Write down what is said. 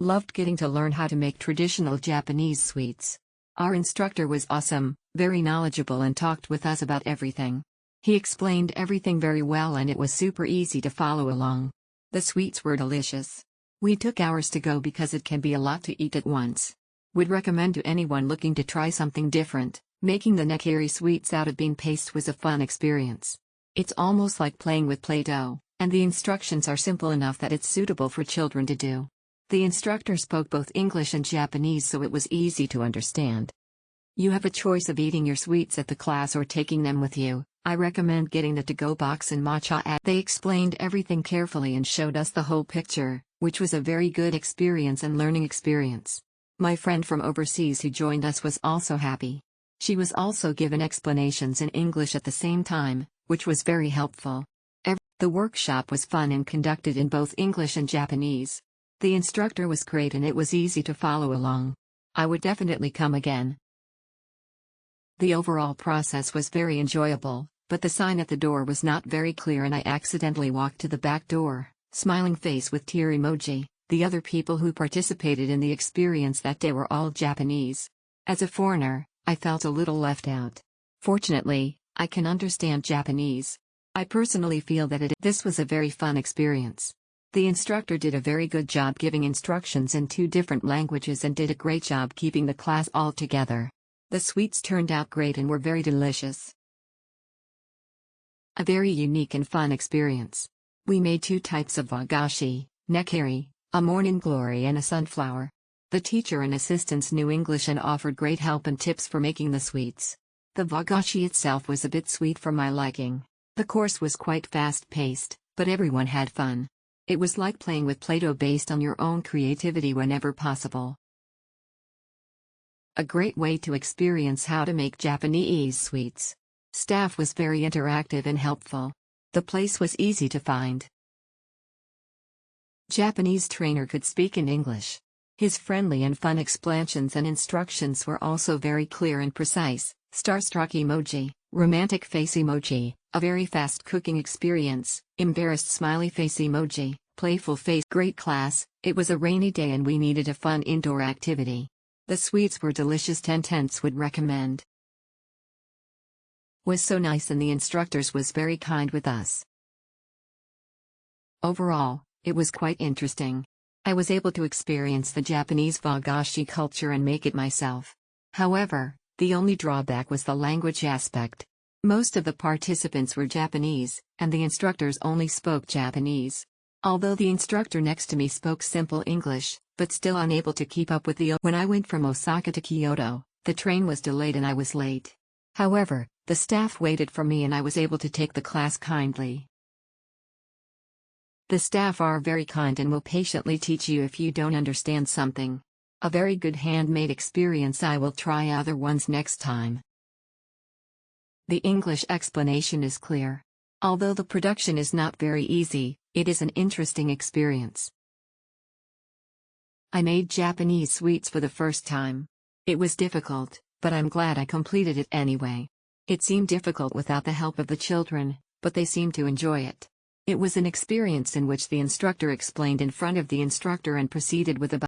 Loved getting to learn how to make traditional Japanese sweets. Our instructor was awesome, very knowledgeable and talked with us about everything. He explained everything very well and it was super easy to follow along. The sweets were delicious. We took hours to go because it can be a lot to eat at once. Would recommend to anyone looking to try something different. Making the nekiri sweets out of bean paste was a fun experience. It's almost like playing with Play-Doh, and the instructions are simple enough that it's suitable for children to do. The instructor spoke both English and Japanese so it was easy to understand. You have a choice of eating your sweets at the class or taking them with you. I recommend getting the to-go box and matcha app. They explained everything carefully and showed us the whole picture, which was a very good experience and learning experience. My friend from overseas who joined us was also happy. She was also given explanations in English at the same time, which was very helpful. The workshop was fun and conducted in both English and Japanese. The instructor was great and it was easy to follow along. I would definitely come again. The overall process was very enjoyable, but the sign at the door was not very clear and I accidentally walked to the back door, smiling face with tear emoji. The other people who participated in the experience that day were all Japanese. As a foreigner, I felt a little left out. Fortunately, I can understand Japanese. I personally feel that this was a very fun experience. The instructor did a very good job giving instructions in 2 different languages and did a great job keeping the class all together. The sweets turned out great and were very delicious. A very unique and fun experience. We made 2 types of wagashi, nekiri, a morning glory and a sunflower. The teacher and assistants knew English and offered great help and tips for making the sweets. The wagashi itself was a bit sweet for my liking. The course was quite fast-paced, but everyone had fun. It was like playing with Play-Doh based on your own creativity whenever possible. A great way to experience how to make Japanese sweets. Staff was very interactive and helpful. The place was easy to find. Japanese trainer could speak in English. His friendly and fun explanations and instructions were also very clear and precise. Starstruck emoji, romantic face emoji, a very fast cooking experience, embarrassed smiley face emoji, playful face. Great class. It was a rainy day and we needed a fun indoor activity. The sweets were delicious. 10/10 would recommend. Was so nice and the instructors was very kind with us. Overall, it was quite interesting. I was able to experience the Japanese wagashi culture and make it myself. However, the only drawback was the language aspect. Most of the participants were Japanese, and the instructors only spoke Japanese. Although the instructor next to me spoke simple English, but still unable to keep up with the. When I went from Osaka to Kyoto, the train was delayed and I was late. However, the staff waited for me and I was able to take the class kindly. The staff are very kind and will patiently teach you if you don't understand something. A very good handmade experience. I will try other ones next time. The English explanation is clear. Although the production is not very easy, it is an interesting experience. I made Japanese sweets for the first time. It was difficult, but I'm glad I completed it anyway. It seemed difficult without the help of the children, but they seemed to enjoy it. It was an experience in which the instructor explained in front of the instructor and proceeded with about